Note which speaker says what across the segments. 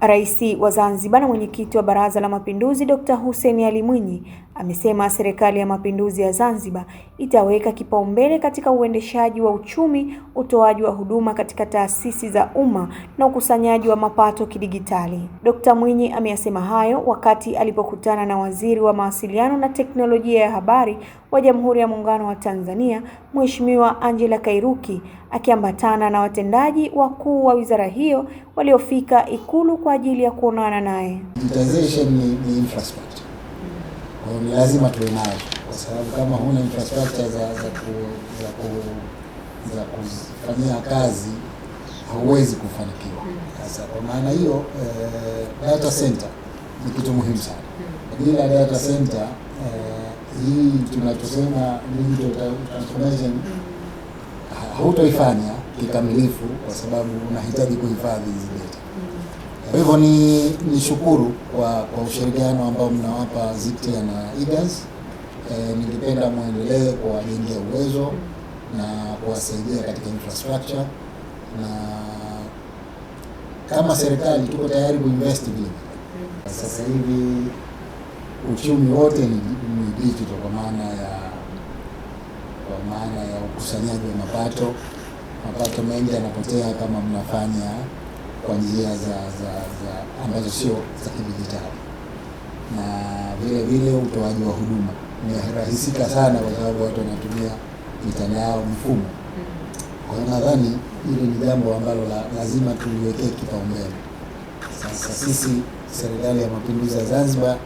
Speaker 1: Rais wa Zanzibar na mwenyekiti wa Baraza la Mapinduzi Dr. Hussein Ali Mwinyi amesema Serikali ya Mapinduzi ya Zanzibar itaweka kipaumbele katika uendeshaji wa uchumi, utoaji wa huduma katika taasisi za umma na ukusanyaji wa mapato kidigitali. Dr. Mwinyi ameyasema hayo wakati alipokutana na Waziri wa Mawasiliano na Teknolojia ya Habari wa Jamhuri ya Muungano wa Tanzania, Mheshimiwa Angela Kairuki, akiambatana na watendaji wakuu wa wizara hiyo waliofika Ikulu kwa ajili ya kuonana naye.
Speaker 2: Digitization ni infrastructure. Kwa hiyo lazima tuwe nayo, kwa sababu kama huna infrastructure za kufanyia kazi hauwezi kufanikiwa. Sasa kwa maana hiyo data center ni kitu muhimu sana. Bila data center hii tunachosema digital transformation hautoifanya kikamilifu, kwa sababu unahitaji kuhifadhi hizi data. Kwa hivyo ni shukuru kwa ushirikiano ambao mnawapa ZICTIA na IGAS. Ningependa muendelee kuwajengea uwezo na kuwasaidia katika infrastructure, na kama serikali tuko tayari kuinvest vile. Sasa hivi uchumi wote ni digital, kwa maana ya ukusanyaji wa mapato mengi yanapotea kama mnafanya kwa njia ambazo sio za kidijitali, na vile vile utoaji wa huduma umerahisika sana kwa sababu watu wanatumia mitandao, mfumo. Kwa hiyo nadhani hili ni jambo ambalo lazima tuliwekee kipaumbele. Sasa sisi Serikali ya Mapinduzi ya Zanzibar,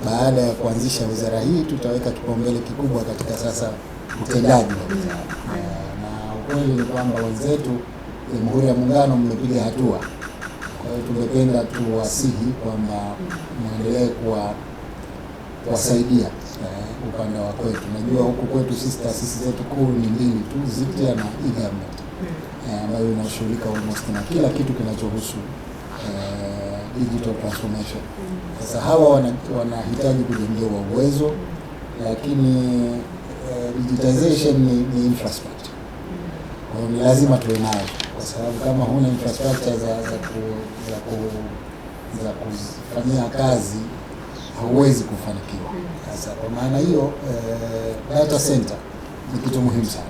Speaker 2: baada ya kuanzisha wizara hii, tutaweka kipaumbele kikubwa katika sasa utendaji wa wizara. Na ukweli ni kwamba wenzetu Jamhuri ya Muungano mmepiga hatua. Kwa hiyo tungependa tuwasihi kwamba muendelee kuwasaidia upande wa kwetu. Najua huku kwetu sisi taasisi zetu kuu ni mbili tu, ZICTIA na e-government, ambayo inashughulika almost na kila kitu kinachohusu digital transformation. Sasa hawa wanahitaji kujengewa uwezo, lakini digitization ni infrastructure. Kwa hiyo ni lazima tuwe nayo, kwa sababu kama huna infrastructure za kufanyia kazi hauwezi kufanikiwa. Sasa kwa maana hiyo data center ni kitu muhimu sana.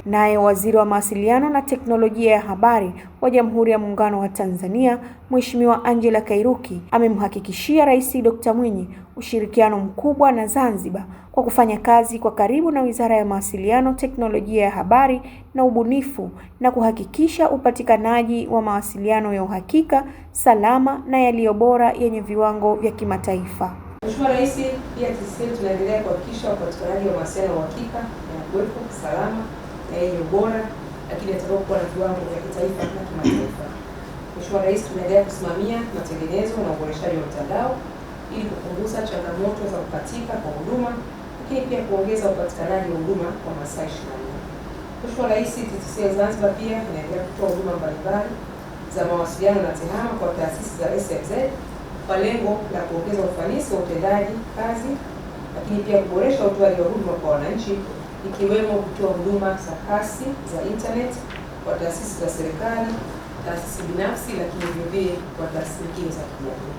Speaker 1: Naye Waziri wa Mawasiliano na Teknolojia ya Habari wa Jamhuri ya Muungano wa Tanzania, Mheshimiwa Angela Kairuki, amemhakikishia Rais Dr. Mwinyi ushirikiano mkubwa na Zanzibar kwa kufanya kazi kwa karibu na Wizara ya Mawasiliano, Teknolojia ya Habari na Ubunifu, na kuhakikisha upatikanaji wa mawasiliano ya uhakika, salama na yaliyo bora yenye viwango vya kimataifa.
Speaker 3: Mheshimiwa Rais, pia sisi tunaendelea kuhakikisha upatikanaji wa mawasiliano ya uhakika na kuwepo salama na yenye ubora, lakini yatakayokuwa na viwango vya kitaifa na kimataifa. Mheshimiwa Rais, tunaendelea kusimamia matengenezo na uboreshaji wa mtandao ili kupunguza changamoto za kukatika kwa huduma, lakini pia kuongeza upatikanaji wa huduma kwa masaa 24. Mheshimiwa Rais, TTCL Zanzibar pia inaendelea kutoa huduma mbalimbali za mawasiliano na tehama kwa taasisi za SMZ kwa lengo la kuongeza ufanisi wa utendaji kazi, lakini pia kuboresha utoaji wa huduma kwa wananchi, ikiwemo kutoa huduma za kasi za internet kwa taasisi za serikali, taasisi binafsi, lakini vile kwa taasisi nyingine za kijamii.